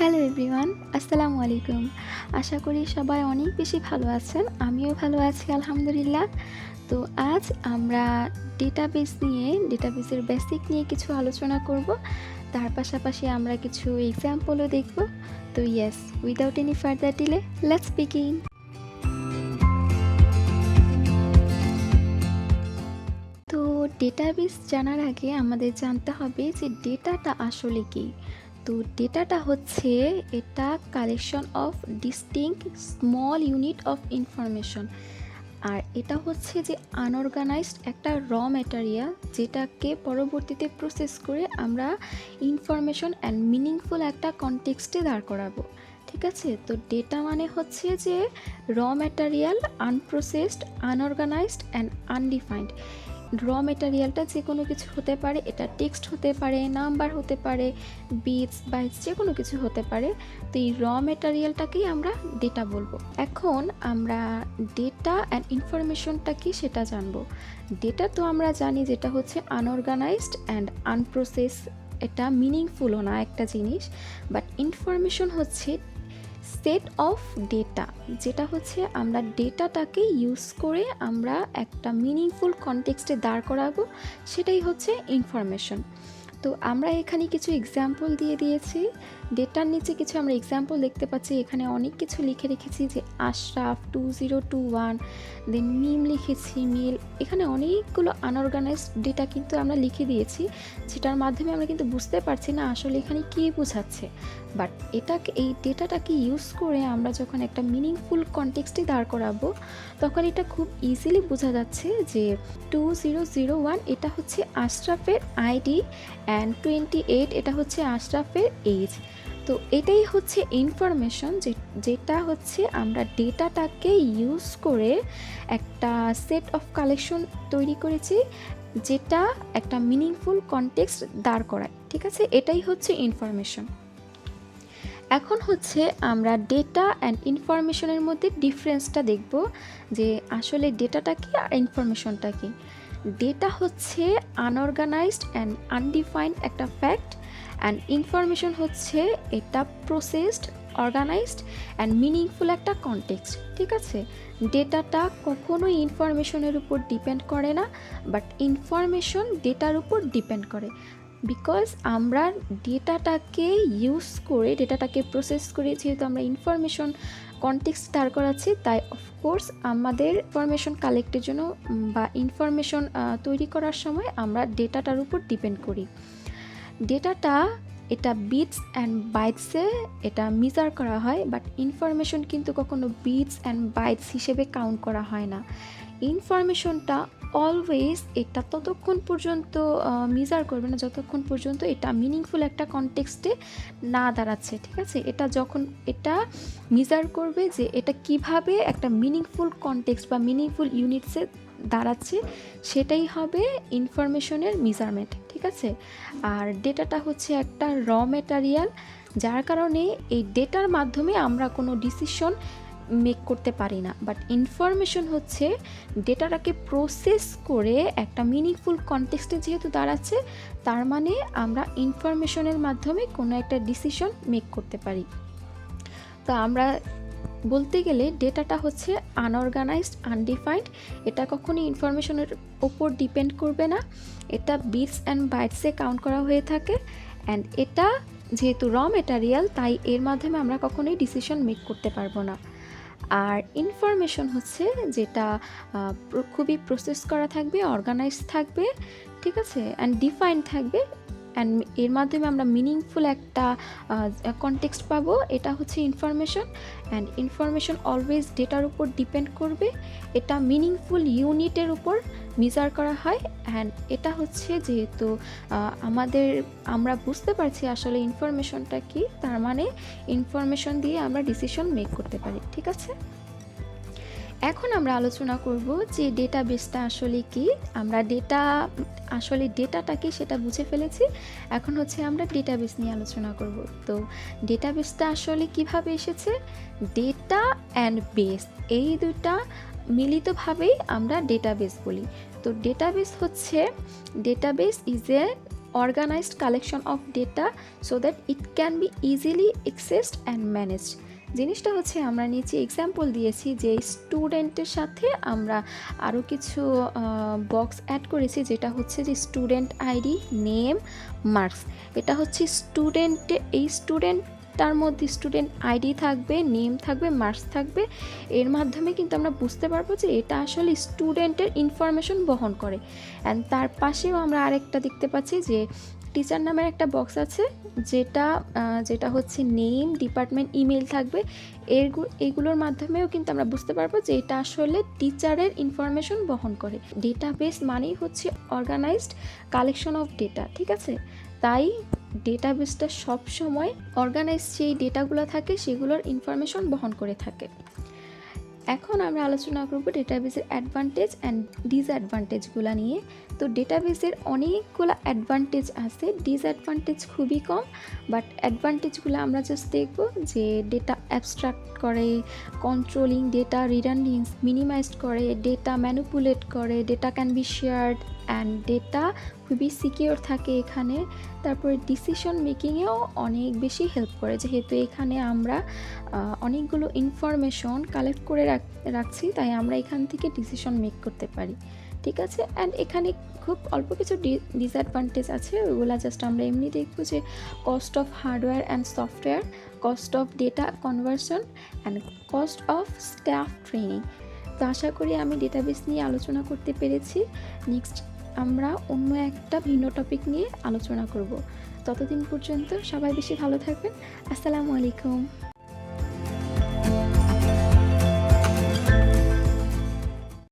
Hello everyone, আসসালামু আলাইকুম। আশা করি সবাই অনেক বেশি ভালো আছেন। আমিও ভালো আছি আলহামদুলিল্লাহ। তো আজ আমরা ডেটাবেসের বেসিক নিয়ে কিছু আলোচনা করব। তার পাশাপাশি আমরা কিছু এক্সাম্পলও দেখব। তো yes, without any further delay, let's begin. তো ডেটাবেস জানার আগে আমাদের জানতে হবে যে ডেটাটা আসলে কী। তো ডেটাটা হচ্ছে এটা collection of distinct small unit of information, আর এটা হচ্ছে যে আনঅর্গানাইজড একটা র ম্যাটেরিয়াল যেটাকে পরবর্তীতে প্রসেস করে আমরা ইনফরমেশন অ্যান্ড মিনিংফুল একটা কনটেক্সটে দাঁড় করাবো। ঠিক আছে, তো ডেটা মানে হচ্ছে যে raw material, unprocessed, unorganised and undefined. Raw মেটেরিয়ালটা যে কোনো কিছু হতে পারে, এটা টেক্সট হতে পারে, নাম্বার হতে পারে, বিটস বাইটস, যে কোনো কিছু হতে পারে। তো এই র মেটেরিয়ালটাকেই আমরা ডেটা বলবো। এখন আমরা ডেটা অ্যান্ড ইনফরমেশনটা কি সেটা জানবো। ডেটা তো আমরা জানি যেটা হচ্ছে আনঅর্গানাইজড অ্যান্ড আনপ্রসেস, এটা মিনিংফুলও না একটা জিনিস। বাট ইনফরমেশন হচ্ছে সেট অফ ডেটা, যেটা হচ্ছে আমরা ডেটাটাকে ইউজ করে আমরা একটা মিনিংফুল কনটেক্সটে দাঁড় করাবো, সেটাই হচ্ছে ইনফরমেশন। তো আমরা এখানে কিছু এক্সাম্পল দিয়ে দিয়েছি। ডেটার নিচে কিছু আমরা এক্সাম্পল দেখতে পাচ্ছি। এখানে অনেক কিছু লিখে রেখেছি, যে আশরাফ 2021, দেন মিম লিখেছি, মিল। এখানে অনেকগুলো আনঅর্গানাইজড ডেটা কিন্তু আমরা লিখে দিয়েছি, যেটার মাধ্যমে আমরা কিন্তু বুঝতে পারছি না আসলে এখানে কী বোঝাচ্ছে। বাট এই ডেটাটাকে ইউজ করে আমরা যখন একটা মিনিংফুল কনটেক্সটে দাঁড় করাবো, তখন এটা খুব ইজিলি বোঝা যাচ্ছে যে 2001 এটা হচ্ছে আশরাফের আইডি, অ্যান্ড 28 এটা হচ্ছে আশরাফের এজ। তো এটাই হচ্ছে ইনফরমেশন, যেটা হচ্ছে আমরা ডেটাটাকে ইউজ করে একটা সেট অফ কালেকশন তৈরি করেছি, যেটা একটা মিনিংফুল কনটেক্সট দাঁড় করায়। ঠিক আছে, এটাই হচ্ছে ইনফরমেশন। এখন হচ্ছে আমরা ডেটা অ্যান্ড ইনফরমেশনের মধ্যে ডিফারেন্সটা দেখব, যে আসলে ডেটাটা কি আর ইনফরমেশনটা কি। ডেটা হচ্ছে আনঅর্গানাইজড অ্যান্ড আনডিফাইন্ড একটা ফ্যাক্ট, অ্যান্ড ইনফরমেশন হচ্ছে এটা প্রসেসড, অর্গানাইজড অ্যান্ড মিনিংফুল একটা কনটেক্সট। ঠিক আছে, ডেটাটা কখনোই ইনফরমেশনের উপর ডিপেন্ড করে না, বাট ইনফরমেশন ডেটার উপর ডিপেন্ড করে। বিকজ আমরা ডেটাটাকে ইউজ করে, ডেটাটাকে প্রসেস করে যেহেতু আমরা ইনফরমেশন কনটেক্সট দাঁড় করাচ্ছি, তাই অফকোর্স আমাদের ইনফরমেশন কালেক্টের জন্য বা ইনফরমেশন তৈরি করার সময় আমরা ডেটাটার উপর ডিপেন্ড করি। ডেটাটা এটা বিটস অ্যান্ড বাইটসে এটা মেজার করা হয়, বাট ইনফরমেশন কিন্তু কখনো বিটস অ্যান্ড বাইটস হিসেবে কাউন্ট করা হয় না। ইনফরমেশনটা অলওয়েজ এটা ততক্ষণ পর্যন্ত মেজার করবে না যতক্ষণ পর্যন্ত এটা মিনিংফুল একটা কনটেক্সটে না দাঁড়াচ্ছে। ঠিক আছে, এটা যখন এটা মেজার করবে যে এটা কিভাবে একটা মিনিংফুল কনটেক্সট বা মিনিংফুল ইউনিটসে দাঁড়াচ্ছে, সেটাই হবে ইনফরমেশনের মেজারমেন্ট। ঠিক আছে, আর ডেটাটা হচ্ছে একটা র ম্যাটেরিয়াল, যার কারণে এই ডেটার মাধ্যমে আমরা কোনো ডিসিশন মেক করতে পারি না। বাট ইনফরমেশন হচ্ছে ডেটাটাকে প্রসেস করে একটা মিনিংফুল কনটেক্সটে যেহেতু দাঁড়াচ্ছে, তার মানে আমরা ইনফরমেশনের মাধ্যমে কোনো একটা ডিসিশন মেক করতে পারি। তো আমরা বলতে গেলে ডেটাটা হচ্ছে আনঅর্গানাইজড, আনডিফাইন্ড, এটা কখনোই ইনফরমেশনের ওপর ডিপেন্ড করবে না, এটা বিটস অ্যান্ড বাইটসে কাউন্ট করা হয়ে থাকে, অ্যান্ড এটা যেহেতু র ম্যাটেরিয়াল, তাই এর মাধ্যমে আমরা কখনোই ডিসিশন মেক করতে পারবো না। আর ইনফরমেশন হচ্ছে যেটা খুবই প্রসেস করা থাকবে, অর্গানাইজ থাকবে, ঠিক আছে, অ্যান্ড ডিফাইন্ড থাকবে, অ্যান্ড এর মাধ্যমে আমরা মিনিংফুল একটা কনটেক্সট পাবো, এটা হচ্ছে ইনফরমেশন। অ্যান্ড ইনফরমেশন অলওয়েজ ডেটার উপর ডিপেন্ড করবে, এটা মিনিংফুল ইউনিটের উপর মেজার করা হয়। অ্যান্ড এটা হচ্ছে যেহেতু আমরা বুঝতে পারছি আসলে ইনফরমেশনটা কি, তার মানে ইনফরমেশন দিয়ে আমরা ডিসিশন মেক করতে পারি। ঠিক আছে, এখন আমরা আলোচনা করব যে ডেটাবেসটা আসলে কি। আমরা ডেটাটা কি সেটা বুঝে ফেলেছি, এখন হচ্ছে আমরা ডেটাবেস নিয়ে আলোচনা করব। তো ডেটাবেসটা আসলে কিভাবে এসেছে, ডেটা অ্যান্ড বেস এই দুটা মিলিতভাবেই আমরা ডেটাবেস বলি। তো database is a organized collection of data so that it can be easily accessed and managed। জিনিসটা হচ্ছে আমরা নিচে এক্সাম্পল দিয়েছি যে স্টুডেন্টের সাথে আমরা আরও কিছু বক্স অ্যাড করেছি, যেটা হচ্ছে যে স্টুডেন্ট আইডি, নেম, মার্কস। এটা হচ্ছে এই স্টুডেন্টটার মধ্যে স্টুডেন্ট আইডি থাকবে, নেম থাকবে, মার্কস থাকবে। এর মাধ্যমে কিন্তু আমরা বুঝতে পারবো যে এটা আসলে স্টুডেন্টের ইনফরমেশন বহন করে। অ্যান্ড তার পাশেও আমরা আরেকটা দেখতে পাচ্ছি যে টিচার নামের একটা বক্স আছে, যেটা হচ্ছে নেম, ডিপার্টমেন্ট, ইমেল থাকবে। এইগুলোর মাধ্যমেও কিন্তু আমরা বুঝতে পারবো যে এটা আসলে টিচারের ইনফরমেশন বহন করে। ডেটাবেস মানেই হচ্ছে অর্গানাইজড কালেকশন অফ ডেটা, ঠিক আছে? তাই ডেটাবেসটা সবসময় অর্গানাইজ যেই ডেটাগুলো থাকে সেগুলোর ইনফরমেশন বহন করে থাকে। এখন আমরা আলোচনা করব ডেটাবেসের অ্যাডভান্টেজ অ্যান্ড ডিসঅ্যাডভান্টেজগুলো নিয়ে। তো ডেটাবেসের অনেকগুলো অ্যাডভান্টেজ আছে, ডিসঅ্যাডভান্টেজ খুবই কম, বাট অ্যাডভান্টেজগুলো আমরা জাস্ট দেখব যে ডেটা অ্যাবস্ট্রাক্ট করে, কন্ট্রোলিং ডেটা রিডান্ডেন্স মিনিমাইজড করে, ডেটা ম্যানিপুলেট করে, data can be shared and data খুবই সিকিউর থাকে এখানে। তারপরে ডিসিশন মেকিংয়েও অনেক বেশি হেল্প করে, যেহেতু এখানে আমরা অনেকগুলো ইনফরমেশন কালেক্ট করে রাখছি, তাই আমরা এখান থেকে ডিসিশন মেক করতে পারি, ঠিক আছে? অ্যান্ড এখানে খুব অল্প কিছু ডিসঅ্যাডভান্টেজ আছে, ওইগুলো জাস্ট আমরা এমনি দেখব যে cost of hardware and software, cost of data conversion and cost of staff training. তো আশা করি আমি ডেটাবেস নিয়ে আলোচনা করতে পেরেছি। নেক্সট আমরা অন্য একটা ভিন্ন টপিক নিয়ে আলোচনা করব। ততদিন পর্যন্ত সবাই বেশি ভালো থাকবেন। আসসালামু আলাইকুম।